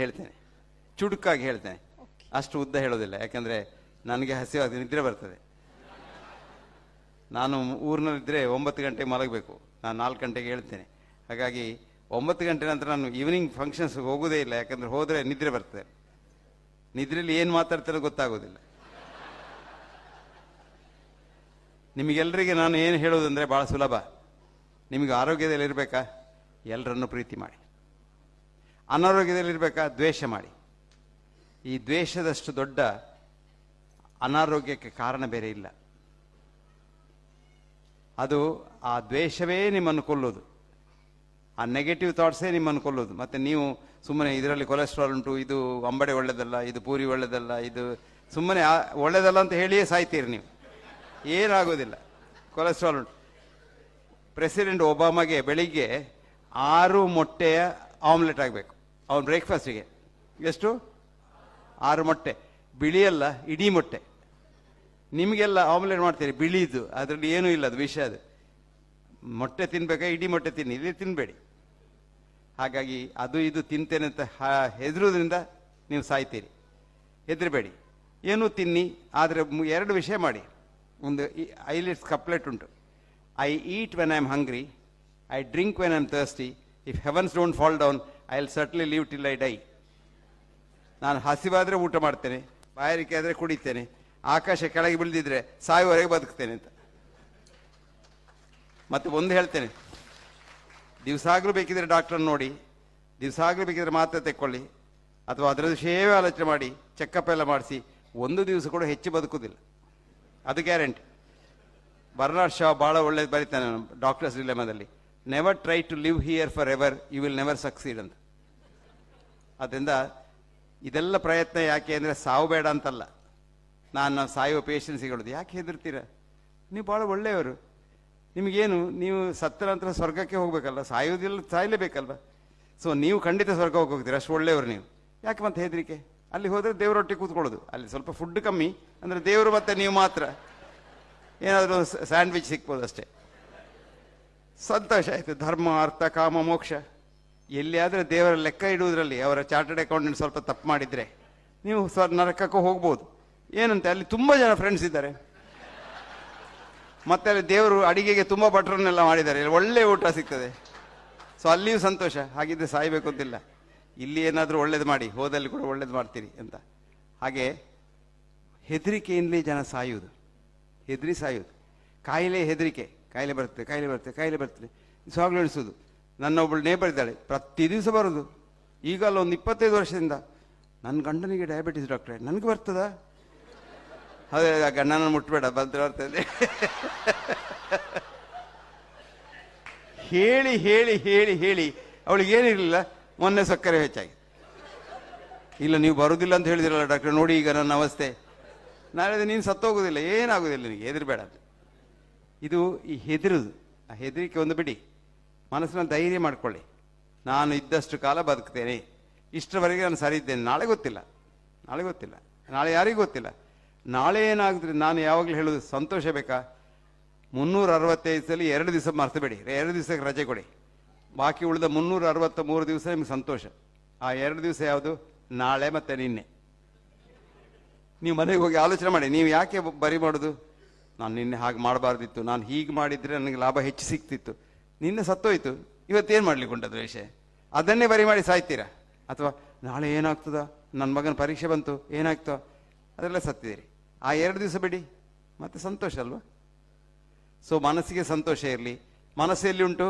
ಹೇಳ್ತೇನೆ, ಚುಡುಕಾಗಿ ಹೇಳ್ತೇನೆ, ಅಷ್ಟು ಉದ್ದ ಹೇಳೋದಿಲ್ಲ. ಯಾಕಂದರೆ ನನಗೆ ಹಸಿವಾಗಿ ನಿದ್ರೆ ಬರ್ತದೆ. ನಾನು ಊರಿನಲ್ಲಿದ್ದರೆ 9 ಗಂಟೆಗೆ ಮಲಗಬೇಕು, ನಾನು 4 ಗಂಟೆಗೆ ಹೇಳ್ತೇನೆ. ಹಾಗಾಗಿ 9 ಗಂಟೆ ನಂತರ ನಾನು ಈವ್ನಿಂಗ್ ಫಂಕ್ಷನ್ಸ್ ಹೋಗೋದೇ ಇಲ್ಲ. ಯಾಕಂದರೆ ಹೋದರೆ ನಿದ್ರೆ ಬರ್ತದೆ. ನಿದ್ರೆಯಲ್ಲಿ ಏನು ಮಾತಾಡ್ತಾರೋ ಗೊತ್ತಾಗೋದಿಲ್ಲ. ನಿಮಗೆಲ್ಲರಿಗೆ ನಾನು ಏನು ಹೇಳೋದಂದರೆ ಭಾಳ ಸುಲಭ. ನಿಮಗೆ ಆರೋಗ್ಯದಲ್ಲಿರಬೇಕಾ, ಎಲ್ಲರನ್ನು ಪ್ರೀತಿ ಮಾಡಿ. ಅನಾರೋಗ್ಯದಲ್ಲಿರಬೇಕಾ, ದ್ವೇಷ ಮಾಡಿ. ಈ ದ್ವೇಷದಷ್ಟು ದೊಡ್ಡ ಅನಾರೋಗ್ಯಕ್ಕೆ ಕಾರಣ ಬೇರೆ ಇಲ್ಲ. ಅದು ಆ ದ್ವೇಷವೇ ನಿಮ್ಮನ್ನು ಕೊಲ್ಲೋದು, ಆ ನೆಗೆಟಿವ್ ಥಾಟ್ಸೇ ನಿಮ್ಮನ್ನು ಕೊಲ್ಲೋದು. ಮತ್ತು ನೀವು ಸುಮ್ಮನೆ ಇದರಲ್ಲಿ ಕೊಲೆಸ್ಟ್ರಾಲ್ ಉಂಟು, ಇದು ಅಂಬಡೆ ಒಳ್ಳೆಯದಲ್ಲ, ಇದು ಪೂರಿ ಒಳ್ಳೆಯದಲ್ಲ, ಇದು ಸುಮ್ಮನೆ ಒಳ್ಳೆಯದಲ್ಲ ಅಂತ ಹೇಳಿಯೇ ಸಾಯ್ತೀರಿ ನೀವು. ಏನಾಗೋದಿಲ್ಲ. ಕೊಲೆಸ್ಟ್ರಾಲ್ ಉಂಟು. ಪ್ರೆಸಿಡೆಂಟ್ ಒಬಾಮಾಗೆ ಬೆಳಿಗ್ಗೆ 6 ಮೊಟ್ಟೆಯ ಆಮ್ಲೆಟ್ ಆಗಬೇಕು ಅವನು ಬ್ರೇಕ್ಫಾಸ್ಟಿಗೆ. ಎಷ್ಟು? 6 ಮೊಟ್ಟೆ. ಬಿಳಿಯಲ್ಲ, ಇಡೀ ಮೊಟ್ಟೆ. ನಿಮಗೆಲ್ಲ ಆಮ್ಲೆಟ್ ಮಾಡ್ತೀರಿ ಬಿಳಿದು, ಅದರಲ್ಲಿ ಏನೂ ಇಲ್ಲ, ಅದು ವಿಷ. ಅದು ಮೊಟ್ಟೆ ತಿನ್ಬೇಕಾ, ಇಡೀ ಮೊಟ್ಟೆ ತಿನ್ನಿ, ಇಲ್ಲಿ ತಿನ್ನಬೇಡಿ. ಹಾಗಾಗಿ ಅದು ಇದು ತಿಂತೇನೆ ಅಂತ ಹೆದರೋದ್ರಿಂದ ನೀವು ಸಾಯ್ತೀರಿ. ಹೆದರಬೇಡಿ, ಏನೂ ತಿನ್ನಿ. ಆದರೆ 2 ವಿಷಯ ಮಾಡಿ. ಒಂದು ಐಲಿಟ್ಸ್ ಕಪ್ಲೆಟ್ ಉಂಟು. I eat when I am hungry, I drink when I am thirsty, if heavens don't fall down I will ಸರ್ಟ್ಲಿ leave till I dye. ನಾನು ಹಸಿವಾದರೆ ಊಟ ಮಾಡ್ತೇನೆ, ಬಾಯಾರಿಕೆ ಆದರೆ ಕುಡಿತೇನೆ, ಆಕಾಶ ಕೆಳಗೆ ಬೀಳ್ದಿದ್ರೆ ಸಾಯುವವರೆಗೆ ಬದುಕ್ತೇನೆ ಅಂತ. ಮತ್ತು ಒಂದು ಹೇಳ್ತೇನೆ, ದಿವಸಾಗಲೂ ಬೇಕಿದ್ರೆ ಡಾಕ್ಟ್ರನ್ನ ನೋಡಿ, ದಿವಸಾಗಲೂ ಬೇಕಿದ್ರೆ ಮಾತ್ರೆ ತೆಕ್ಕೊಳ್ಳಿ, ಅಥವಾ ಅದರ ವಿಷಯವೇ ಆಲೋಚನೆ ಮಾಡಿ ಚೆಕಪ್ ಎಲ್ಲ ಮಾಡಿಸಿ, 1 ದಿವಸ ಕೂಡ ಹೆಚ್ಚು ಬದುಕುವುದಿಲ್ಲ, ಅದು ಗ್ಯಾರಂಟಿ. ಬರ್ನಾರ್ಡ್ ಶಾ ಭಾಳ ಒಳ್ಳೇದು ಬರೀತಾನೆ ಡಾಕ್ಟರ್ಸ್ ಡಿಲೆಮಾದಲ್ಲಿ. Never try to live here for ever, you will never succeed ಅಂತ. ಅದರಿಂದ ಇದೆಲ್ಲ ಪ್ರಯತ್ನ ಯಾಕೆ ಅಂದರೆ ಸಾವು ಬೇಡ ಅಂತಲ್ಲ. ನಾನು ಸಾಯುವ ಪೇಷನ್ಸ್ ಹೇಳೋದು. ಯಾಕೆ ಹೆದರ್ತೀರ? ನೀವು ಭಾಳ ಒಳ್ಳೆಯವರು. ನಿಮಗೇನು, ನೀವು ಸತ್ತ ನಂತರ ಸ್ವರ್ಗಕ್ಕೆ ಹೋಗಬೇಕಲ್ಲ, ಸಾಯೋದಿಲ್ಲ, ಸಾಯಲೇಬೇಕಲ್ವ. ಸೊ ನೀವು ಖಂಡಿತ ಸ್ವರ್ಗಕ್ಕೆ ಹೋಗ್ತೀರ, ಅಷ್ಟು ಒಳ್ಳೆಯವರು ನೀವು. ಯಾಕೆ ಮತ್ತೆ ಹೆದರಿಕೆ? ಅಲ್ಲಿ ಹೋದರೆ ದೇವರೊಟ್ಟಿಗೆ ಕೂತ್ಕೊಳ್ಳೋದು. ಅಲ್ಲಿ ಸ್ವಲ್ಪ ಫುಡ್ ಕಮ್ಮಿ, ಅಂದರೆ ದೇವರು ಮತ್ತು ನೀವು ಮಾತ್ರ ಏನಾದರೂ ಸ್ಯಾಂಡ್ವಿಚ್ ಸಿಗ್ಬೋದು ಅಷ್ಟೇ. ಸಂತೋಷ ಆಯಿತು. ಧರ್ಮ, ಅರ್ಥ, ಕಾಮ, ಮೋಕ್ಷ. ಎಲ್ಲಿಯಾದರೆ ದೇವರ ಲೆಕ್ಕ ಇಡುವುದರಲ್ಲಿ ಅವರ ಚಾರ್ಟರ್ಡ್ ಅಕೌಂಟೆಂಟ್ ಸ್ವಲ್ಪ ತಪ್ಪು ಮಾಡಿದರೆ ನೀವು ನರಕಕ್ಕೂ ಹೋಗ್ಬೋದು. ಏನಂತೆ, ಅಲ್ಲಿ ತುಂಬ ಜನ ಫ್ರೆಂಡ್ಸ್ ಇದ್ದಾರೆ, ಮತ್ತೆ ಅಲ್ಲಿ ದೇವರು ಅಡಿಗೆಗೆ ತುಂಬ ಭಟ್ರನ್ನೆಲ್ಲ ಮಾಡಿದ್ದಾರೆ, ಒಳ್ಳೆ ಊಟ ಸಿಗ್ತದೆ. ಸೊ ಅಲ್ಲಿಯೂ ಸಂತೋಷ. ಹಾಗಿದ್ರೆ ಸಾಯಬೇಕು ಅಂತಿಲ್ಲ. ಇಲ್ಲಿ ಏನಾದರೂ ಒಳ್ಳೇದು ಮಾಡಿ, ಹೋದಲ್ಲಿ ಕೂಡ ಒಳ್ಳೇದು ಮಾಡ್ತೀರಿ ಅಂತ. ಹಾಗೆ ಹೆದರಿಕೆಯಿಂದಲೇ ಜನ ಸಾಯುವುದು, ಹೆದರಿ ಸಾಯುವುದು. ಕಾಯಿಲೆ ಹೆದರಿಕೆ, ಕಾಯಿಲೆ ಬರ್ತದೆ, ಕಾಯಿಲೆ ಬರ್ತದೆ, ಕಾಯಿಲೆ ಬರ್ತದೆ, ಸಾಗಲು ಎಣಿಸೋದು. ನನ್ನ ಒಬ್ಬಳು ನೇಬರ್ ಇದ್ದಾಳೆ, ಪ್ರತಿ ದಿವಸ ಬರೋದು. ಈಗ ಅಲ್ಲೊಂದು 25 ವರ್ಷದಿಂದ, ನನ್ನ ಗಂಡನಿಗೆ ಡಯಾಬಿಟಿಸ್ ಡಾಕ್ಟ್ರೆ, ನನಗೆ ಬರ್ತದಾ? ಅದೇ, ಗಂಡನ ಮುಟ್ಬೇಡ, ಬರ್ತದೆ ಹೇಳಿ ಹೇಳಿ ಹೇಳಿ ಹೇಳಿ ಅವಳಿಗೇನಿರಲಿಲ್ಲ. ಮೊನ್ನೆ ಸಕ್ಕರೆ ಹೆಚ್ಚಾಗಿ. ಇಲ್ಲ, ನೀವು ಬರೋದಿಲ್ಲ ಅಂತ ಹೇಳಿದಿರಲ್ಲ ಡಾಕ್ಟ್ರೆ, ನೋಡಿ ಈಗ ನನ್ನ ಅವಸ್ಥೆ. ನಾಳೆ ನೀನು ಸತ್ತೋಗೋದಿಲ್ಲ, ಏನಾಗೋದಿಲ್ಲ, ನಿನಗೆ ಹೆದರಬೇಡ ಅಂತ. ಇದು ಈ ಹೆದರುದು, ಆ ಹೆದರಿಕೆ ಒಂದು ಬಿಡಿ. ಮನಸ್ಸನ್ನ ಧೈರ್ಯ ಮಾಡ್ಕೊಳ್ಳಿ. ನಾನು ಇದ್ದಷ್ಟು ಕಾಲ ಬದುಕ್ತೇನೆ, ಇಷ್ಟರವರೆಗೆ ನಾನು ಸರಿ ಇದ್ದೇನೆ. ನಾಳೆ ಗೊತ್ತಿಲ್ಲ, ನಾಳೆ ಗೊತ್ತಿಲ್ಲ, ನಾಳೆ ಯಾರಿಗೂ ಗೊತ್ತಿಲ್ಲ. ನಾಳೆ ಏನಾಗುತ್ತೆ. ನಾನು ಯಾವಾಗಲೂ ಹೇಳೋದು, ಸಂತೋಷ ಬೇಕಾ? 365 ಸಲ 2 ದಿವಸ ಮರ್ತಬೇಡಿ, 2 ದಿವಸಕ್ಕೆ ರಜೆ ಕೊಡಿ. ಬಾಕಿ ಉಳಿದ 363 ದಿವಸ ನಿಮ್ಗೆ ಸಂತೋಷ. ಆ 2 ದಿವಸ ಯಾವುದು? ನಾಳೆ ಮತ್ತು ನಿನ್ನೆ. ನೀವು ಮನೆಗೆ ಹೋಗಿ ಆಲೋಚನೆ ಮಾಡಿ, ನೀವು ಯಾಕೆ ಬರಿ ಮಾಡೋದು? ನಾನು ನಿನ್ನೆ ಹಾಗೆ ಮಾಡಬಾರ್ದಿತ್ತು, ನಾನು ಹೀಗೆ ಮಾಡಿದರೆ ನನಗೆ ಲಾಭ ಹೆಚ್ಚು ಸಿಗ್ತಿತ್ತು. ನಿನ್ನೆ ಸತ್ತೋಯ್ತು, ಇವತ್ತೇನು ಮಾಡ್ಲಿಕ್ಕೆ ಉಂಟದು ವಿಷಯ? ಅದನ್ನೇ ಬರಿ ಮಾಡಿ ಸಾಯ್ತೀರಾ? ಅಥವಾ ನಾಳೆ ಏನಾಗ್ತದ, ನನ್ನ ಮಗನ ಪರೀಕ್ಷೆ ಬಂತು, ಏನಾಗ್ತೋ, ಅದೆಲ್ಲ ಸತ್ತಿದ್ದೀರಿ. ಆ 2 ದಿವಸ ಬಿಡಿ, ಮತ್ತೆ ಸಂತೋಷ ಅಲ್ವಾ? ಸೊ ಮನಸ್ಸಿಗೆ ಸಂತೋಷ ಇರಲಿ. ಮನಸ್ಸು ಎಲ್ಲಿ ಉಂಟು?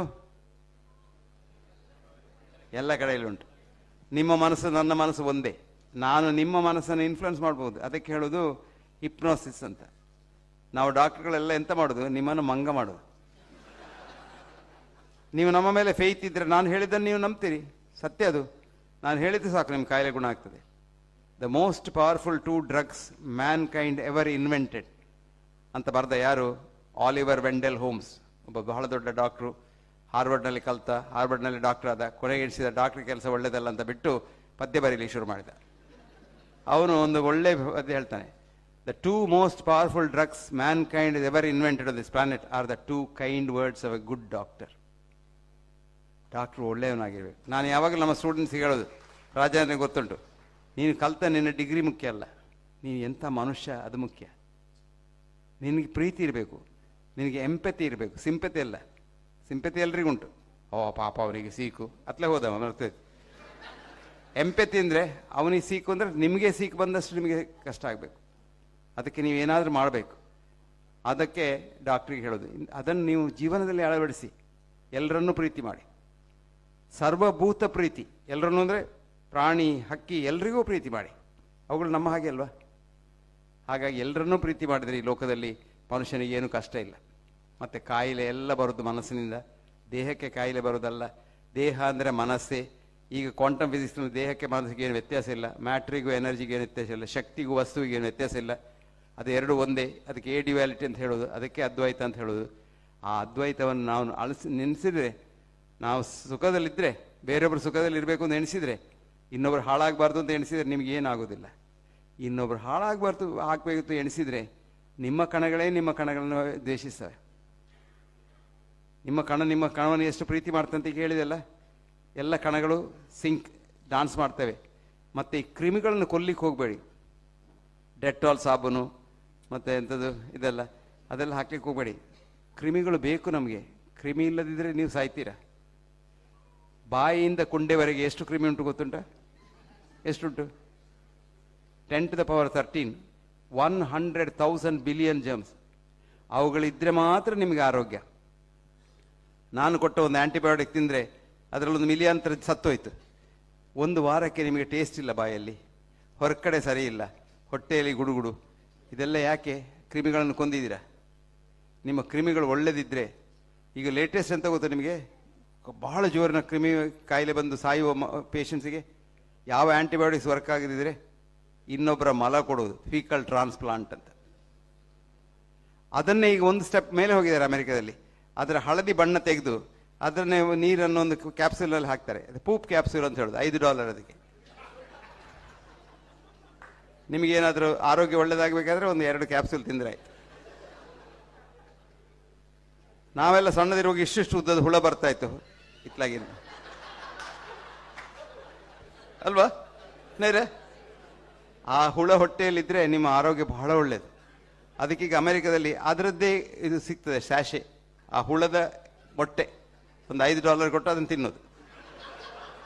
ಎಲ್ಲ ಕಡೆಯಲ್ಲಿ ಉಂಟು. ನಿಮ್ಮ ಮನಸ್ಸು ನನ್ನ ಮನಸ್ಸು ಒಂದೇ. ನಾನು ನಿಮ್ಮ ಮನಸ್ಸನ್ನು ಇನ್ಫ್ಲುಯೆನ್ಸ್ ಮಾಡ್ಬೋದು. ಅದಕ್ಕೆ ಹೇಳೋದು ಹಿಪ್ನೋಸಿಸ್ ಅಂತ. ನಾವು ಡಾಕ್ಟರ್ಗಳೆಲ್ಲ ಎಂತ ಮಾಡೋದು? ನಿಮ್ಮನ್ನು ಮಂಗ ಮಾಡೋದು. ನೀವು ನಮ್ಮ ಮೇಲೆ ಫೇತ್ ಇದ್ದರೆ ನಾನು ಹೇಳಿದ್ದನ್ನು ನೀವು ನಂಬ್ತೀರಿ, ಸತ್ಯ ಅದು. ನಾನು ಹೇಳಿದ್ದು ಸಾಕು, ನಿಮ್ಮ ಕಾಯಿಲೆ ಗುಣ ಆಗ್ತದೆ. The most powerful 2 drugs mankind ever invented ಅಂತ ಬರೆದ ಯಾರು? Oliver Wendell Holmes. ಒಬ್ಬ ಬಹಳ ದೊಡ್ಡ ಡಾಕ್ಟ್ರು, ಹಾರ್ವರ್ಡ್ನಲ್ಲಿ ಕಲ್ತ, ಹಾರ್ವರ್ಡ್ನಲ್ಲಿ ಡಾಕ್ಟರ್ ಆದ, ಕೊನೆಗೆ ಎಣಿಸಿದ ಡಾಕ್ಟ್ರ್ ಕೆಲಸ ಒಳ್ಳೆಯದಲ್ಲ ಅಂತ ಬಿಟ್ಟು ಪದ್ಯ ಬರೀಲಿ ಶುರು ಮಾಡಿದ. ಅವನು ಒಂದು ಒಳ್ಳೆ ಪದ್ಯ ಹೇಳ್ತಾನೆ, the 2 most powerful drugs mankind has ever invented on this planet are the 2 kind words of a good doctor. Doctor ಒಳ್ಳೆಯವನಾಗಿರ್ಬೇಕು. ನಾನು ಯಾವಾಗಲೂ ನಮ್ಮ ಸ್ಟೂಡೆಂಟ್ಸ್ಗೆ ಹೇಳೋದು, ರಾಜೇಂದ್ರ ಗೊತ್ತುಂಟು. ನೀನು ಕಲ್ತ ನಿನ್ನ ಡಿಗ್ರಿ ಮುಖ್ಯ ಅಲ್ಲ, ನೀನು ಎಂಥ ಮನುಷ್ಯ ಅದು ಮುಖ್ಯ. ನಿನಗೆ ಪ್ರೀತಿ ಇರಬೇಕು, ನಿನಗೆ ಎಂಪತಿ ಇರಬೇಕು, ಸಿಂಪತಿ ಅಲ್ಲ. ಸಿಂಪತಿ ಎಲ್ರಿಗುಂಟು. ಓ ಪಾಪ ಅವನಿಗೆ ಸೀಕು ಅತ್ಲೇ ಹೋದವ ಬರ್ತೈತೆ. ಎಂಪತಿ ಅಂದರೆ ಅವನಿಗೆ ಸೀಕು ಅಂದರೆ ನಿಮಗೆ ಸೀಕು ಬಂದಷ್ಟು ನಿಮಗೆ ಕಷ್ಟ ಆಗಬೇಕು. ಅದಕ್ಕೆ ನೀವೇನಾದರೂ ಮಾಡಬೇಕು. ಅದಕ್ಕೆ ಡಾಕ್ಟ್ರಿಗೆ ಹೇಳೋದು, ಅದನ್ನು ನೀವು ಜೀವನದಲ್ಲಿ ಅಳವಡಿಸಿ. ಎಲ್ಲರನ್ನೂ ಪ್ರೀತಿ ಮಾಡಿ, ಸರ್ವಭೂತ ಪ್ರೀತಿ. ಎಲ್ಲರನ್ನೂ ಅಂದರೆ ಪ್ರಾಣಿ, ಹಕ್ಕಿ ಎಲ್ರಿಗೂ ಪ್ರೀತಿ ಮಾಡಿ. ಅವುಗಳು ನಮ್ಮ ಹಾಗೆ ಅಲ್ವಾ? ಹಾಗಾಗಿ ಎಲ್ಲರನ್ನೂ ಪ್ರೀತಿ ಮಾಡಿದರೆ ಈ ಲೋಕದಲ್ಲಿ ಮನುಷ್ಯನಿಗೆ ಏನೂ ಕಷ್ಟ ಇಲ್ಲ. ಮತ್ತು ಕಾಯಿಲೆ ಎಲ್ಲ ಬರೋದು ಮನಸ್ಸಿನಿಂದ. ದೇಹಕ್ಕೆ ಕಾಯಿಲೆ ಬರೋದಲ್ಲ. ದೇಹ ಅಂದರೆ ಮನಸ್ಸೇ. ಈಗ ಕ್ವಾಂಟಮ್ ಫಿಸಿಕ್ಸ್ನಲ್ಲಿ ದೇಹಕ್ಕೆ ಮನಸ್ಸಿಗೆ ಏನು ವ್ಯತ್ಯಾಸ ಇಲ್ಲ, ಮ್ಯಾಟ್ರಿಗೂ ಎನರ್ಜಿಗೆ ಏನು ವ್ಯತ್ಯಾಸ ಇಲ್ಲ, ಶಕ್ತಿಗೂ ವಸ್ತುವಿಗೆ ಏನು ವ್ಯತ್ಯಾಸ ಇಲ್ಲ. ಅದು ಎರಡು ಒಂದೇ. ಅದಕ್ಕೆ ಎ ಡ್ಯುಯಾಲಿಟಿ ಅಂತ ಹೇಳೋದು, ಅದಕ್ಕೆ ಅದ್ವೈತ ಅಂತ ಹೇಳೋದು. ಆ ಅದ್ವೈತವನ್ನು ನಾವು ನೆನೆಸಿದರೆ, ನಾವು ಸುಖದಲ್ಲಿದ್ದರೆ, ಬೇರೊಬ್ಬರು ಸುಖದಲ್ಲಿ ಇರಬೇಕು ಅಂತ ಎಣಿಸಿದರೆ, ಇನ್ನೊಬ್ರು ಹಾಳಾಗಬಾರ್ದು ಅಂತ ಎಣಿಸಿದರೆ ನಿಮಗೆ ಏನಾಗೋದಿಲ್ಲ. ಇನ್ನೊಬ್ರು ಹಾಳಾಗಬಾರ್ದು ಆಗಬೇಕು ಎಣಿಸಿದರೆ ನಿಮ್ಮ ಕಣಗಳೇ ನಿಮ್ಮ ಕಣಗಳನ್ನು ದ್ವೇಷಿಸ್ತವೆ. ನಿಮ್ಮ ಕಣವನ್ನು ಎಷ್ಟು ಪ್ರೀತಿ ಮಾಡ್ತಂತ ಹೇಳಿದೆಲ್ಲ, ಎಲ್ಲ ಕಣಗಳು ಡಾನ್ಸ್ ಮಾಡ್ತವೆ. ಮತ್ತು ಈ ಕ್ರಿಮಿಗಳನ್ನು ಕೊಲ್ಲಿಕ್ಕೆ ಹೋಗಬೇಡಿ. ಡೆಟಾಲ್ ಸಾಬೂನು ಮತ್ತು ಎಂಥದ್ದು ಅದೆಲ್ಲ ಹಾಕ್ಲಿಕ್ಕೆ ಹೋಗಬೇಡಿ. ಕ್ರಿಮಿಗಳು ಬೇಕು ನಮಗೆ. ಕ್ರಿಮಿ ಇಲ್ಲದಿದ್ದರೆ ನೀವು ಸಾಯ್ತೀರಾ. ಬಾಯಿಯಿಂದ ಕುಂಡೆವರೆಗೆ ಎಷ್ಟು ಕ್ರಿಮಿ ಉಂಟು ಗೊತ್ತುಂಟ? ಎಷ್ಟುಂಟು? 10⁻13 100,000 ಬಿಲಿಯನ್ ಜರ್ಮ್ಸ್. ಅವುಗಳಿದ್ದರೆ ಮಾತ್ರ ನಿಮಗೆ ಆರೋಗ್ಯ. ನಾನು ಕೊಟ್ಟ ಒಂದು ಆ್ಯಂಟಿಬಯೋಟಿಕ್ ತಿಂದರೆ ಅದರಲ್ಲೊಂದು ಮಿಲಿಯಾಂತರ ಸತ್ತೋಯ್ತು. ಒಂದು ವಾರಕ್ಕೆ ನಿಮಗೆ ಟೇಸ್ಟ್ ಇಲ್ಲ ಬಾಯಲ್ಲಿ, ಹೊರಗಡೆ ಸರಿ ಇಲ್ಲ, ಹೊಟ್ಟೆಯಲ್ಲಿ ಗುಡುಗುಡು. ಇದೆಲ್ಲ ಯಾಕೆ? ಕ್ರಿಮಿಗಳನ್ನು ಕೊಂದಿದ್ದೀರಾ. ನಿಮ್ಮ ಕ್ರಿಮಿಗಳು ಒಳ್ಳೆದಿದ್ದರೆ, ಈಗ ಲೇಟೆಸ್ಟ್ ಅಂತ ಗೊತ್ತಾ ನಿಮಗೆ, ಬಹಳ ಜೋರಿನ ಕ್ರಿಮಿ ಕಾಯಿಲೆ ಬಂದು ಸಾಯುವ ಪೇಷಂಟ್ಸಿಗೆ ಯಾವ ಆ್ಯಂಟಿಬಯೋಟಿಕ್ಸ್ ವರ್ಕ್ ಆಗದಿದ್ದರೆ ಇನ್ನೊಬ್ಬರ ಮಲ ಕೊಡುವುದು, ಫೀಕಲ್ ಟ್ರಾನ್ಸ್ಪ್ಲಾಂಟ್ ಅಂತ. ಅದನ್ನೇ ಈಗ ಒಂದು ಸ್ಟೆಪ್ ಮೇಲೆ ಹೋಗಿದ್ದಾರೆ ಅಮೆರಿಕದಲ್ಲಿ. ಅದರ ಹಳದಿ ಬಣ್ಣ ತೆಗೆದು ಅದನ್ನೇ ನೀರನ್ನು ಒಂದು ಕ್ಯಾಪ್ಸೂಲಲ್ಲಿ ಹಾಕ್ತಾರೆ. ಅದು ಪೂಪ್ ಕ್ಯಾಪ್ಸೂಲ್ ಅಂತ ಹೇಳೋದು. $5 ಅದಕ್ಕೆ. ನಿಮಗೇನಾದರೂ ಆರೋಗ್ಯ ಒಳ್ಳೆಯದಾಗಬೇಕಾದ್ರೆ ಒಂದು 2 ಕ್ಯಾಪ್ಸೂಲ್ ತಿಂದರೆ ಆಯ್ತು. ನಾವೆಲ್ಲ ಸಣ್ಣದಿರುವಾಗ ಇಷ್ಟಿಷ್ಟು ಉದ್ದದ ಹುಳ ಬರ್ತಾ ಇತ್ತು ಇತ್ಲಾಗಿಂದ ಅಲ್ವಾ ನೇರೆ? ಆ ಹುಳ ಹೊಟ್ಟೆಯಲ್ಲಿದ್ದರೆ ನಿಮ್ಮ ಆರೋಗ್ಯ ಬಹಳ ಒಳ್ಳೆಯದು. ಅದಕ್ಕೀಗ ಅಮೆರಿಕದಲ್ಲಿ ಅದರದ್ದೇ ಇದು ಸಿಗ್ತದೆ, ಸ್ಯಾಶೆ. ಆ ಹುಳದ ಮೊಟ್ಟೆ ಒಂದು $5 ಕೊಟ್ಟು ಅದನ್ನು ತಿನ್ನೋದು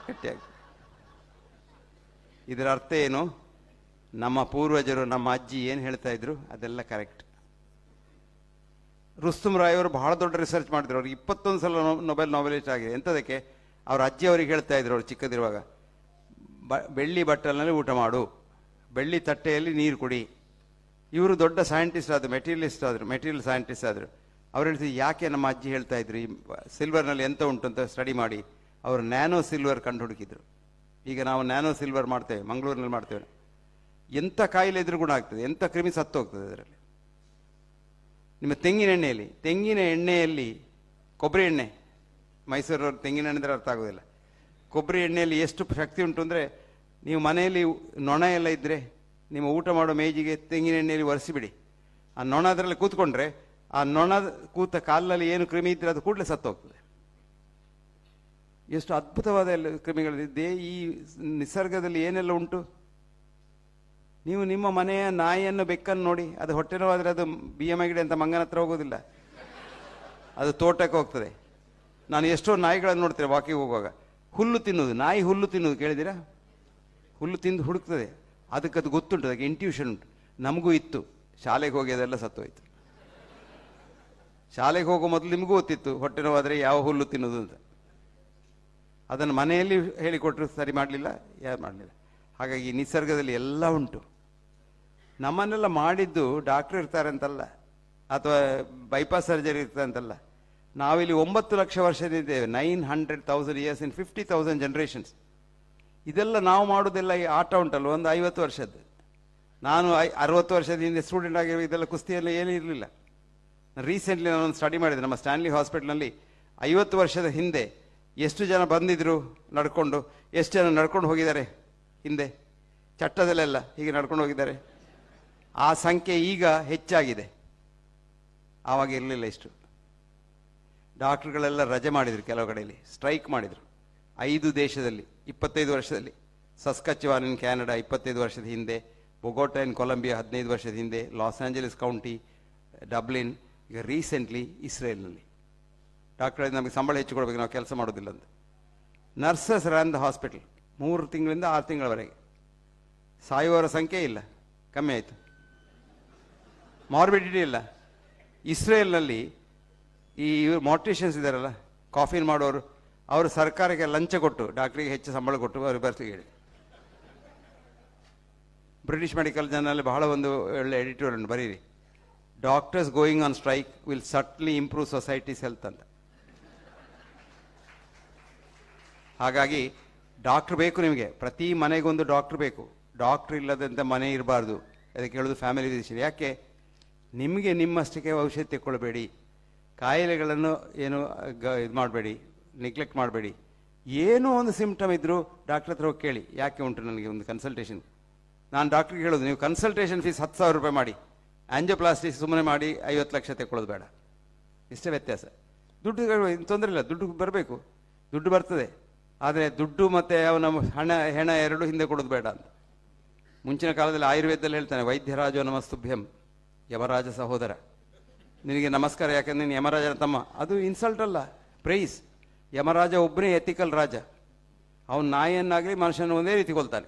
ಗಟ್ಟಿಯಾಗಿ. ಇದರ ಅರ್ಥ ಏನು? ನಮ್ಮ ಪೂರ್ವಜರು, ನಮ್ಮ ಅಜ್ಜಿ ಏನು ಹೇಳ್ತಾ ಇದ್ರು ಅದೆಲ್ಲ ಕರೆಕ್ಟ್. ರುಸ್ತುಂ ರಾಯ್ ಅವರು ಬಹಳ ದೊಡ್ಡ ರಿಸರ್ಚ್ ಮಾಡಿದ್ರು. ಅವ್ರಿಗೆ 21 ಸಲ ನೊಬೆಲ್ ನಾವೆಲಿಸ್ಟ್ ಆಗಿದೆ. ಎಂಥದಕ್ಕೆ? ಅವ್ರ ಅಜ್ಜಿ ಅವ್ರಿಗೆ ಹೇಳ್ತಾ ಇದ್ರು, ಅವ್ರು ಚಿಕ್ಕದಿರುವಾಗ, ಬೆಳ್ಳಿ ಬಟ್ಟಲಿನಲ್ಲಿ ಊಟ ಮಾಡು, ಬೆಳ್ಳಿ ತಟ್ಟೆಯಲ್ಲಿ ನೀರು ಕುಡಿ. ಇವರು ದೊಡ್ಡ ಸೈಂಟಿಸ್ಟ್ ಆದರು, ಮೆಟೀರಿಯಲ್ ಸೈಂಟಿಸ್ಟ್ ಆದರು. ಅವ್ರು ಹೇಳ್ತಿದ್ರು, ಯಾಕೆ ನಮ್ಮ ಅಜ್ಜಿ ಹೇಳ್ತಾ ಇದ್ರು ಈ ಸಿಲ್ವರ್ನಲ್ಲಿ ಎಂತ ಉಂಟು ಅಂತ ಸ್ಟಡಿ ಮಾಡಿ ಅವರು ನ್ಯಾನೋ ಸಿಲ್ವರ್ ಕಂಡು ಹುಡುಕಿದ್ರು. ಈಗ ನಾವು ನ್ಯಾನೋ ಸಿಲ್ವರ್ ಮಾಡ್ತೇವೆ, ಮಂಗಳೂರಿನಲ್ಲಿ ಮಾಡ್ತೇವೆ. ಎಂಥ ಕಾಯಿಲೆ ಇದ್ರೂ ಗುಣ ಆಗ್ತದೆ, ಎಂಥ ಕ್ರಿಮಿ ಸತ್ತು ಹೋಗ್ತದೆ ಅದರಲ್ಲಿ. ನಿಮ್ಮ ತೆಂಗಿನ ಎಣ್ಣೆಯಲ್ಲಿ ಕೊಬ್ಬರಿ ಎಣ್ಣೆ, ಮೈಸೂರವ್ರು ತೆಂಗಿನ ಎಣ್ಣೆ ಅಂದರೆ ಅರ್ಥ ಆಗೋದಿಲ್ಲ. ಕೊಬ್ಬರಿ ಎಣ್ಣೆಯಲ್ಲಿ ಎಷ್ಟು ಶಕ್ತಿ ಉಂಟು ಅಂದರೆ, ನೀವು ಮನೆಯಲ್ಲಿ ನೊಣ ಎಲ್ಲ ಇದ್ದರೆ ನಿಮ್ಮ ಊಟ ಮಾಡೋ ಮೇಜಿಗೆ ತೆಂಗಿನ ಎಣ್ಣೆಯಲ್ಲಿ ಒರೆಸಿಬಿಡಿ. ಆ ನೊಣ ಅದರಲ್ಲಿ ಕೂತ್ಕೊಂಡ್ರೆ ಆ ನೊಣ ಕೂತ ಕಾಲಲ್ಲಿ ಏನು ಕ್ರಿಮಿ ಇದ್ದರೆ ಅದು ಕೂಡಲೇ ಸತ್ತು ಹೋಗ್ತದೆ. ಎಷ್ಟು ಅದ್ಭುತವಾದ ಎಲ್ಲ ಕ್ರಿಮಿಗಳಿದೆ ಈ ನಿಸರ್ಗದಲ್ಲಿ, ಏನೆಲ್ಲ ಉಂಟು. ನೀವು ನಿಮ್ಮ ಮನೆಯ ನಾಯಿಯನ್ನು, ಬೆಕ್ಕನ್ನು ನೋಡಿ, ಅದು ಹೊಟ್ಟೆ ನೋವಾದರೆ ಅದು BMI ಗಿಡ ಅಂತ ಮಂಗನ ಹತ್ರ ಹೋಗೋದಿಲ್ಲ, ಅದು ತೋಟಕ್ಕೆ ಹೋಗ್ತದೆ. ನಾನು ಎಷ್ಟೋ ನಾಯಿಗಳನ್ನು ನೋಡ್ತೇನೆ ವಾಕಿಂಗ್ ಹೋಗುವಾಗ. ಹುಲ್ಲು ತಿನ್ನೋದು, ನಾಯಿ ಹುಲ್ಲು ತಿನ್ನೋದು ಕೇಳಿದ್ದೀರಾ? ಹುಲ್ಲು ತಿಂದು ಹುಡುಕ್ತದೆ. ಅದಕ್ಕೆ ಅದು ಗೊತ್ತುಂಟು, ಅದಕ್ಕೆ ಇಂಟ್ಯೂಷನ್ ಉಂಟು. ನಮಗೂ ಇತ್ತು. ಶಾಲೆಗೆ ಹೋಗಿ ಅದೆಲ್ಲ ಸತ್ತೋಯ್ತು. ಶಾಲೆಗೆ ಹೋಗೋ ಮೊದಲು ನಿಮಗೂ ಗೊತ್ತಿತ್ತು ಹೊಟ್ಟೆ ನೋವಾದರೆ ಯಾವ ಹುಲ್ಲು ತಿನ್ನೋದು ಅಂತ. ಅದನ್ನು ಮನೆಯಲ್ಲಿ ಹೇಳಿಕೊಟ್ರು ಸರಿ ಮಾಡಲಿಲ್ಲ, ಯಾರು ಮಾಡಲಿಲ್ಲ. ಹಾಗಾಗಿ ನಿಸರ್ಗದಲ್ಲಿ ಎಲ್ಲ ಉಂಟು. ನಮ್ಮನ್ನೆಲ್ಲ ಮಾಡಿದ್ದು ಡಾಕ್ಟ್ರ್ ಇರ್ತಾರೆ ಅಂತಲ್ಲ, ಅಥವಾ ಬೈಪಾಸ್ ಸರ್ಜರಿ ಇರ್ತಾರೆ ಅಂತಲ್ಲ. ನಾವಿಲ್ಲಿ 9 ಲಕ್ಷ ವರ್ಷದಿದ್ದೇವೆ. 900,000 years in 50,000 generations. ಇದೆಲ್ಲ ನಾವು ಮಾಡೋದೆಲ್ಲ ಈ ಆಟ ಉಂಟಲ್ಲ, ಒಂದು 50 ವರ್ಷದ್ದು. ನಾನು 60 ವರ್ಷದ ಹಿಂದೆ ಸ್ಟೂಡೆಂಟ್ ಆಗಿರೋ ಇದೆಲ್ಲ ಕುಸ್ತಿಯೆಲ್ಲ ಏನೂ ಇರಲಿಲ್ಲ. ರೀಸೆಂಟ್ಲಿ ನಾನೊಂದು ಸ್ಟಡಿ ಮಾಡಿದೆ. ನಮ್ಮ ಸ್ಟ್ಯಾನ್ಲಿ ಹಾಸ್ಪಿಟ್ಲಲ್ಲಿ 50 ವರ್ಷದ ಹಿಂದೆ ಎಷ್ಟು ಜನ ಬಂದಿದ್ರು ನಡ್ಕೊಂಡು, ಎಷ್ಟು ಜನ ನಡ್ಕೊಂಡು ಹೋಗಿದ್ದಾರೆ ಹಿಂದೆ, ಚಟ್ಟದಲ್ಲೆಲ್ಲ ಹೀಗೆ ನಡ್ಕೊಂಡು ಹೋಗಿದ್ದಾರೆ. ಆ ಸಂಖ್ಯೆ ಈಗ ಹೆಚ್ಚಾಗಿದೆ, ಆವಾಗ ಇರಲಿಲ್ಲ ಇಷ್ಟು. ಡಾಕ್ಟ್ರುಗಳೆಲ್ಲ ರಜೆ ಮಾಡಿದರು, ಕೆಲವು ಕಡೆಯಲ್ಲಿ ಸ್ಟ್ರೈಕ್ ಮಾಡಿದರು. 5 ದೇಶದಲ್ಲಿ 25 ವರ್ಷದಲ್ಲಿ ಸಸ್ಕಚ್ವಾನ್ ಇನ್ ಕ್ಯಾನಡಾ 25 ವರ್ಷದ ಹಿಂದೆ, ಬೊಗೋಟಾ ಇನ್ ಕೊಲಂಬಿಯಾ 15 ವರ್ಷದ ಹಿಂದೆ, ಲಾಸ್ ಆಂಜಲೀಸ್ ಕೌಂಟಿ, ಡಬ್ಲಿನ್, ಈಗ ರೀಸೆಂಟ್ಲಿ ಇಸ್ರೇಲ್ನಲ್ಲಿ. ಡಾಕ್ಟರ್ ನಮಗೆ ಸಂಬಳ ಹೆಚ್ಚು ಕೊಡಬೇಕು, ನಾವು ಕೆಲಸ ಮಾಡೋದಿಲ್ಲ ಅಂತ. ನರ್ಸಸ್ ರನ್ ದ ಹಾಸ್ಪಿಟಲ್ 3 ತಿಂಗಳಿಂದ 6 ತಿಂಗಳವರೆಗೆ. ಸಾಯುವವರ ಸಂಖ್ಯೆ ಇಲ್ಲ, ಕಮ್ಮಿ ಆಯಿತು. ಮಾರ್ಬಿಡಿಟಿ ಇಲ್ಲ. ಇಸ್ರೇಲ್ನಲ್ಲಿ ಈ ಮಾರ್ಟಿಷಿಯನ್ಸ್ ಇದ್ದಾರಲ್ಲ, ಕಾಫಿನ್ ಮಾಡೋರು, ಅವರು ಸರ್ಕಾರಕ್ಕೆ ಲಂಚ ಕೊಟ್ಟು ಡಾಕ್ಟ್ರಿಗೆ ಹೆಚ್ಚು ಸಂಬಳ ಕೊಟ್ಟು ಅವ್ರಿಗೆ ಬರ್ತೀವಿ ಹೇಳಿ. ಬ್ರಿಟಿಷ್ ಮೆಡಿಕಲ್ ಜರ್ನಲ್ ಬಹಳ ಒಂದು ಒಳ್ಳೆ ಎಡಿಟೋರಿಯಲ್ ಬರೀರಿ, doctors going on strike will subtly improve society's health ಅಂತ. ಹಾಗಾಗಿ ಡಾಕ್ಟ್ರ್ ಬೇಕು ನಿಮಗೆ, ಪ್ರತಿ ಮನೆಗೊಂದು ಡಾಕ್ಟ್ರ್ ಬೇಕು. ಡಾಕ್ಟ್ರ್ ಇಲ್ಲದಂತೆ ಮನೆ ಇರಬಾರ್ದು. ಅದಕ್ಕೆ ಹೇಳೋದು ಫ್ಯಾಮಿಲಿ ಫಿಸಿಷಿಯನ್. ಯಾಕೆ? ನಿಮಗೆ ನಿಮ್ಮಷ್ಟಕ್ಕೆ ಔಷಧಿ ತೆಕ್ಕೊಳ್ಬೇಡಿ, ಕಾಯಿಲೆಗಳನ್ನು ಏನು ಇದು ಮಾಡಬೇಡಿ, ನೆಗ್ಲೆಕ್ಟ್ ಮಾಡಬೇಡಿ. ಏನೋ ಒಂದು ಸಿಂಪ್ಟಮ್ ಇದ್ದರೂ ಡಾಕ್ಟ್ರ್ ಹತ್ರ ಹೋಗಿ ಕೇಳಿ, ಯಾಕೆ ಉಂಟು ನನಗೆ ಒಂದು ಕನ್ಸಲ್ಟೇಷನ್. ನಾನು ಡಾಕ್ಟ್ರಿಗೆ ಹೇಳೋದು, ನೀವು ಕನ್ಸಲ್ಟೇಷನ್ ಫೀಸ್ 10,000 ರೂಪಾಯಿ ಮಾಡಿ, ಆಂಜಿಯೋಪ್ಲಾಸ್ಟಿ ಸುಮ್ಮನೆ ಮಾಡಿ 50 ಲಕ್ಷ ತೆಕ್ಕೊಳ್ಳೋದು ಬೇಡ. ಇಷ್ಟೇ ವ್ಯತ್ಯಾಸ. ದುಡ್ಡು ತೊಂದರೆ ಇಲ್ಲ, ದುಡ್ಡು ಬರಬೇಕು, ದುಡ್ಡು ಬರ್ತದೆ. ಆದರೆ ದುಡ್ಡು ಮತ್ತು ಅವನ ಹೆಣ ಎರಡೂ ಹಿಂದೆ ಕೊಡೋದು ಬೇಡ ಅಂತ. ಮುಂಚಿನ ಕಾಲದಲ್ಲಿ ಆಯುರ್ವೇದದಲ್ಲಿ ಹೇಳ್ತಾನೆ, ವೈದ್ಯರಾಜೋ ನಮಸ್ತುಭ್ಯಂ, ಯಮರಾಜ ಸಹೋದರ, ನಿನಗೆ ನಮಸ್ಕಾರ, ಯಾಕಂದ್ರೆ ನೀನು ಯಮರಾಜನ ತಮ್ಮ. ಅದು ಇನ್ಸಲ್ಟ್ ಅಲ್ಲ, ಪ್ರೈಸ್. ಯಮರಾಜ ಒಬ್ಬನೇ ಎಥಿಕಲ್ ರಾಜ. ಅವನು ನಾಯಿಯನ್ನಾಗಲಿ ಮನುಷ್ಯನ ಒಂದೇ ರೀತಿ ಕೊಲ್ತಾನೆ,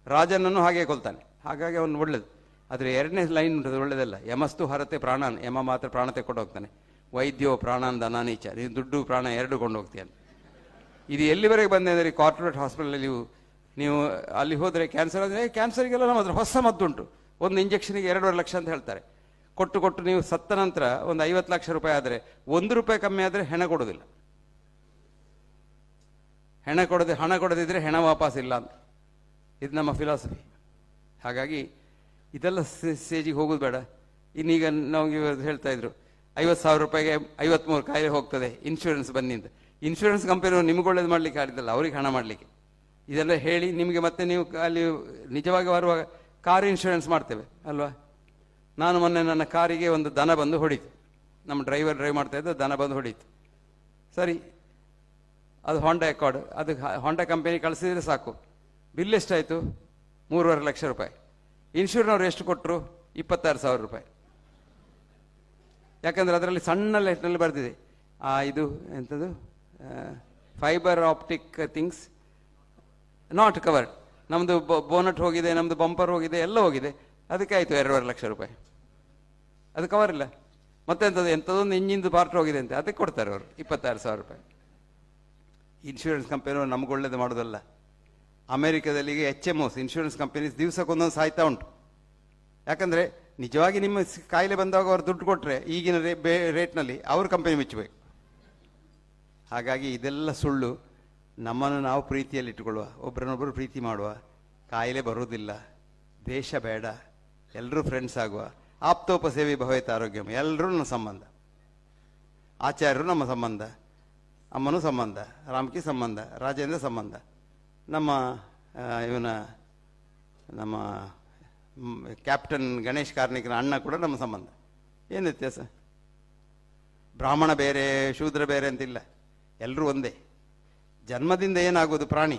ರಾಜನನ್ನು ಹಾಗೆ ಕೊಲ್ತಾನೆ. ಹಾಗಾಗಿ ಅವನು ಒಳ್ಳೇದು. ಆದರೆ ಎರಡನೇ ಲೈನ್ ಉಂಟದು ಒಳ್ಳೇದಲ್ಲ. ಯಮಸ್ತು ಹರತೆ ಪ್ರಾಣಾನ್, ಯಮ ಮಾತ್ರ ಪ್ರಾಣ ತೆಕ್ಕೊಂಡು ಹೋಗ್ತಾನೆ. ವೈದ್ಯೋ ಪ್ರಾಣಾನ್ ಧನಾನೀಚ, ನೀನು ದುಡ್ಡು ಪ್ರಾಣ ಎರಡು ಕೊಂಡು ಹೋಗ್ತೀಯಲ್ಲ. ಇದು ಎಲ್ಲಿವರೆಗೆ ಬಂದೆ ಅಂದರೆ, ಕಾರ್ಪೊರೇಟ್ ಹಾಸ್ಪಿಟಲಲ್ಲಿ ನೀವು ಅಲ್ಲಿ ಹೋದರೆ ಕ್ಯಾನ್ಸರ್ ಅಂದರೆ, ಕ್ಯಾನ್ಸರ್ಗೆಲ್ಲ ನಮ್ಮ ಹತ್ರ ಹೊಸ ಮದ್ದುಂಟು, ಒಂದು ಇಂಜೆಕ್ಷನ್ಗೆ 2.5 ಲಕ್ಷ ಅಂತ ಹೇಳ್ತಾರೆ. ಕೊಟ್ಟು ನೀವು ಸತ್ತ ನಂತರ ಒಂದು 50 ಲಕ್ಷ ರೂಪಾಯಿ ಆದರೆ, 1 ರೂಪಾಯಿ ಕಮ್ಮಿ ಆದರೆ ಹೆಣ ಕೊಡೋದಿಲ್ಲ. ಹಣ ಕೊಡದಿದ್ರೆ ಹೆಣ ವಾಪಸ್ ಇಲ್ಲ ಅಂತ. ಇದು ನಮ್ಮ ಫಿಲಾಸಫಿ. ಹಾಗಾಗಿ ಇದೆಲ್ಲ ಸ್ಟೇಜಿಗೆ ಹೋಗೋದು ಬೇಡ. ಇನ್ನೀಗ ನಾವು ಹೇಳ್ತಾ ಇದ್ರು, 50,000 ರೂಪಾಯಿಗೆ 53 ಕಾಯಿಲೆ ಹೋಗ್ತದೆ, ಇನ್ಶೂರೆನ್ಸ್ ಬನ್ನಿ ಅಂತ. ಇನ್ಶೂರೆನ್ಸ್ ಕಂಪನಿಯವರು ನಿಮ್ಗೆ ಒಳ್ಳೇದು ಮಾಡಲಿಕ್ಕೆ ಆಗಿದ್ದಲ್ಲ, ಅವ್ರಿಗೆ ಹಣ ಮಾಡಲಿಕ್ಕೆ. ಇದೆಲ್ಲ ಹೇಳಿ ನಿಮಗೆ ಮತ್ತೆ ನೀವು ಅಲ್ಲಿ ನಿಜವಾಗಿ ಬರುವಾಗ ಕಾರ್ ಇನ್ಶೂರೆನ್ಸ್ ಮಾಡ್ತೇವೆ ಅಲ್ವಾ. ನಾನು ಮೊನ್ನೆ ನನ್ನ ಕಾರಿಗೆ ಒಂದು ದನ ಬಂದು ಹೊಡೀತು. ನಮ್ಮ ಡ್ರೈವರ್ ಡ್ರೈವ್ ಮಾಡ್ತಾ ಇದ್ದ, ದನ ಬಂದು ಹೊಡೀತು. ಸರಿ, ಅದು ಹೋಂಡಾ ಅಕಾರ್ಡ್, ಅದು ಹೋಂಡಾ ಕಂಪನಿ ಕಳಿಸಿದ್ರೆ ಸಾಕು. ಬಿಲ್ ಎಷ್ಟಾಯಿತು? 3.5 ಲಕ್ಷ ರೂಪಾಯಿ. ಇನ್ಶೂರೆನ್ಸ್ ಎಷ್ಟು ಕೊಟ್ಟರು? 26,000 ರೂಪಾಯಿ. ಯಾಕಂದರೆ ಅದರಲ್ಲಿ ಸಣ್ಣ ಲೆಟ್ನಲ್ಲಿ ಬರೆದಿದೆ, ಇದು ಎಂಥದ್ದು, fibre optic things not covered. ನಮ್ಮದು ಬೋನಟ್ ಹೋಗಿದೆ, ನಮ್ಮದು ಬಂಪರ್ ಹೋಗಿದೆ, ಎಲ್ಲ ಹೋಗಿದೆ. ಅದಕ್ಕೆ ಆಯಿತು 2.5 ಲಕ್ಷ ರೂಪಾಯಿ. ಅದು ಕವರ್ ಇಲ್ಲ. ಮತ್ತೆಂಥದ್ದು ಎಂಥದೊಂದು ಇಂಜಿನ್ದು ಪಾರ್ಟ್ ಹೋಗಿದೆ ಅಂತ, ಅದಕ್ಕೆ ಕೊಡ್ತಾರೆ ಅವರು 26,000 ರೂಪಾಯಿ. ಇನ್ಶೂರೆನ್ಸ್ ಕಂಪನಿಯವರು ನಮ್ಗೆ ಒಳ್ಳೇದು ಮಾಡೋದಲ್ಲ. ಅಮೆರಿಕದಲ್ಲಿ ಈಗ HMOs, ಇನ್ಶೂರೆನ್ಸ್ ಕಂಪನೀಸ್, ದಿವಸಕ್ಕೊಂದೊಂದು ಸಾಯ್ತಾ ಉಂಟು. ಯಾಕಂದರೆ ನಿಜವಾಗಿ ನಿಮ್ಮ ಕಾಯಿಲೆ ಬಂದಾಗ ಅವ್ರು ದುಡ್ಡು ಕೊಟ್ಟರೆ ಈಗಿನ ರೇಟ್ನಲ್ಲಿ ಅವ್ರ ಕಂಪನಿ ಮೆಚ್ಚಬೇಕು. ಹಾಗಾಗಿ ಇದೆಲ್ಲ ಸುಳ್ಳು. ನಮ್ಮನ್ನು ನಾವು ಪ್ರೀತಿಯಲ್ಲಿ ಇಟ್ಟುಕೊಳ್ಳುವ, ಒಬ್ಬರನ್ನೊಬ್ಬರು ಪ್ರೀತಿ ಮಾಡುವ, ಕಾಯಿಲೆ ಬರುವುದಿಲ್ಲ, ದ್ವೇಷ ಬೇಡ, ಎಲ್ಲರೂ ಫ್ರೆಂಡ್ಸ್ ಆಗುವ. ಆಪ್ತೋಪಸೇವಿ ಭವೇತ್ ಆರೋಗ್ಯಂ, ಎಲ್ಲರೂ ನಮ್ಮ ಸಂಬಂಧ. ಆಚಾರ್ಯರು ನಮ್ಮ ಸಂಬಂಧ, ಅಮ್ಮನೂ ಸಂಬಂಧ, ರಾಮಕಿ ಸಂಬಂಧ, ರಾಜೇಂದ್ರ ಸಂಬಂಧ, ನಮ್ಮ ಕ್ಯಾಪ್ಟನ್ ಗಣೇಶ್ ಕಾರ್ಣಿಕನ ಅಣ್ಣ ಕೂಡ ನಮ್ಮ ಸಂಬಂಧ. ಏನು ವ್ಯತ್ಯಾಸ? ಬ್ರಾಹ್ಮಣ ಬೇರೆ ಶೂದ್ರ ಬೇರೆ ಅಂತಿಲ್ಲ, ಎಲ್ಲರೂ ಒಂದೇ. ಜನ್ಮದಿಂದ ಏನಾಗೋದು? ಪ್ರಾಣಿ.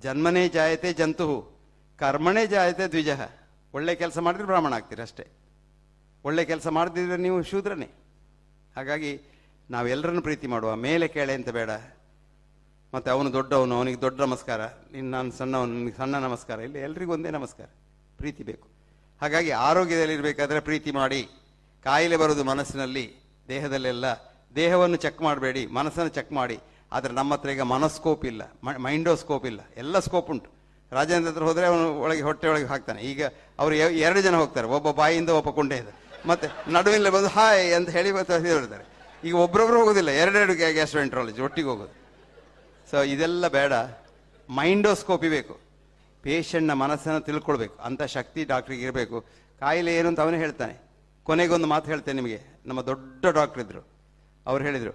ಜನ್ಮನೇ ಜಾಯತೆ ಜಂತು, ಕರ್ಮಣೇ ಜಾಯತೆ ದ್ವಿಜಃ. ಒಳ್ಳೆ ಕೆಲಸ ಮಾಡಿದ್ರೆ ಬ್ರಾಹ್ಮಣ ಆಗ್ತೀರಿ ಅಷ್ಟೇ, ಒಳ್ಳೆ ಕೆಲಸ ಮಾಡದಿದ್ರೆ ನೀವು ಶೂದ್ರನೇ. ಹಾಗಾಗಿ ನಾವೆಲ್ಲರನ್ನು ಪ್ರೀತಿ ಮಾಡುವ, ಮೇಲೆ ಕೆಳೆ ಅಂತ ಬೇಡ. ಮತ್ತು ಅವನು ದೊಡ್ಡವನು, ಅವನಿಗೆ ದೊಡ್ಡ ನಮಸ್ಕಾರ, ನಾನು ಸಣ್ಣವನು, ನಿನಗೆ ಸಣ್ಣ ನಮಸ್ಕಾರ ಇಲ್ಲ, ಎಲ್ರಿಗೂ ಒಂದೇ ನಮಸ್ಕಾರ. ಪ್ರೀತಿ ಬೇಕು. ಹಾಗಾಗಿ ಆರೋಗ್ಯದಲ್ಲಿರಬೇಕಾದ್ರೆ ಪ್ರೀತಿ ಮಾಡಿ. ಕಾಯಿಲೆ ಬರೋದು ಮನಸ್ಸಿನಲ್ಲಿ, ದೇಹದಲ್ಲೆಲ್ಲ. ದೇಹವನ್ನು ಚೆಕ್ ಮಾಡಬೇಡಿ, ಮನಸ್ಸನ್ನು ಚೆಕ್ ಮಾಡಿ. ಆದರೆ ನಮ್ಮ ಹತ್ರ ಈಗ ಮನಸ್ಕೋಪ್ ಇಲ್ಲ, ಮೈಂಡೋಸ್ಕೋಪ್ ಇಲ್ಲ, ಎಲ್ಲ ಸ್ಕೋಪ್ ಉಂಟು. ರಾಜೇಂದ್ರ ಹತ್ರ ಹೋದರೆ ಅವನು ಒಳಗೆ ಹೊಟ್ಟೆ ಒಳಗೆ ಹಾಕ್ತಾನೆ. ಈಗ ಅವರು 2 ಜನ ಹೋಗ್ತಾರೆ, ಒಬ್ಬ ಬಾಯಿಯಿಂದ ಒಬ್ಬ ಕೊಂಡೆಯಿಂದ, ಮತ್ತೆ ನಡುವಿನಲ್ಲಿ ಬಂದು ಹಾಯ್ ಅಂತ ಹೇಳಿ ಬರ್ತಾರೆ. ಈಗ ಒಬ್ಬರೊಬ್ರು ಹೋಗೋದಿಲ್ಲ, 2 ಗ್ಯಾಸ್ಟ್ರೋಎಂಟ್ರಾಲಜಿ ಒಟ್ಟಿಗೆ ಹೋಗೋದು. ಸೊ ಇದೆಲ್ಲ ಬೇಡ, ಮೈಂಡೋಸ್ಕೋಪಿ ಬೇಕು. ಪೇಷಂಟ್ನ ಮನಸ್ಸನ್ನು ತಿಳ್ಕೊಳ್ಬೇಕು, ಅಂಥ ಶಕ್ತಿ ಡಾಕ್ಟ್ರಿಗೆ ಇರಬೇಕು. ಕಾಯಿಲೆ ಏನು ಅಂತ ಅವನೇ ಹೇಳ್ತಾನೆ. ಕೊನೆಗೊಂದು ಮಾತು ಹೇಳ್ತೇನೆ ನಿಮಗೆ. ನಮ್ಮ ದೊಡ್ಡ ಡಾಕ್ಟ್ರ್ ಇದ್ದರು, ಅವ್ರು ಹೇಳಿದರು,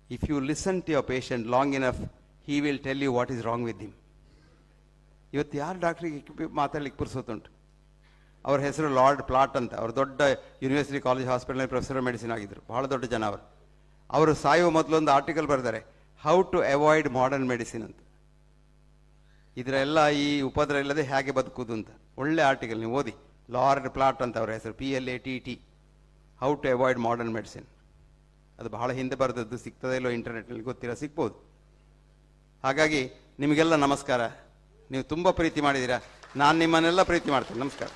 if you listen to your patient long enough, he will tell you what is wrong with him. ಇವತ್ತು ಯಾರು ಡಾಕ್ಟ್ರಿಗೆ ಮಾತಾಡ್ಲಿಕ್ಕೆ ಪುರ್ಸೋತುಂಟು? ಅವ್ರ ಹೆಸರು ಲಾರ್ಡ್ ಪ್ಲಾಟ್ ಅಂತ. ಅವರು ದೊಡ್ಡ university college hospital professor medicine ಆಗಿದ್ದರು, ಬಹಳ ದೊಡ್ಡ ಜನ ಅವರು. ಅವರು ಸಾಯುವ ಮೊದಲೊಂದು ಆರ್ಟಿಕಲ್ ಬರೆದಾರೆ, how to avoid modern medicine ಅಂತ. ಇದರ ಎಲ್ಲ ಈ ಉಪದ್ರ ಇಲ್ಲದೆ ಹೇಗೆ ಬದುಕುವುದು ಅಂತ ಒಳ್ಳೆ ಆರ್ಟಿಕಲ್ ನೀವು ಓದಿ. ಲಾರ್ಡ್ ಪ್ಲಾಟ್ ಅಂತ ಅವರ ಹೆಸರು, PLATT, how to avoid modern medicine. ಅದು ಬಹಳ ಹಿಂದೆ ಬರೆದದ್ದು, ಸಿಗ್ತದೆ ಇಲ್ಲೋ ಇಂಟರ್ನೆಟ್ನಲ್ಲಿ ಗೊತ್ತಿಲ್ಲ, ಸಿಗ್ಬೋದು. ಹಾಗಾಗಿ ನಿಮಗೆಲ್ಲ ನಮಸ್ಕಾರ. ನೀವು ತುಂಬ ಪ್ರೀತಿ ಮಾಡಿದ್ದೀರಾ, ನಾನು ನಿಮ್ಮನ್ನೆಲ್ಲ ಪ್ರೀತಿ ಮಾಡ್ತೇನೆ. ನಮಸ್ಕಾರ.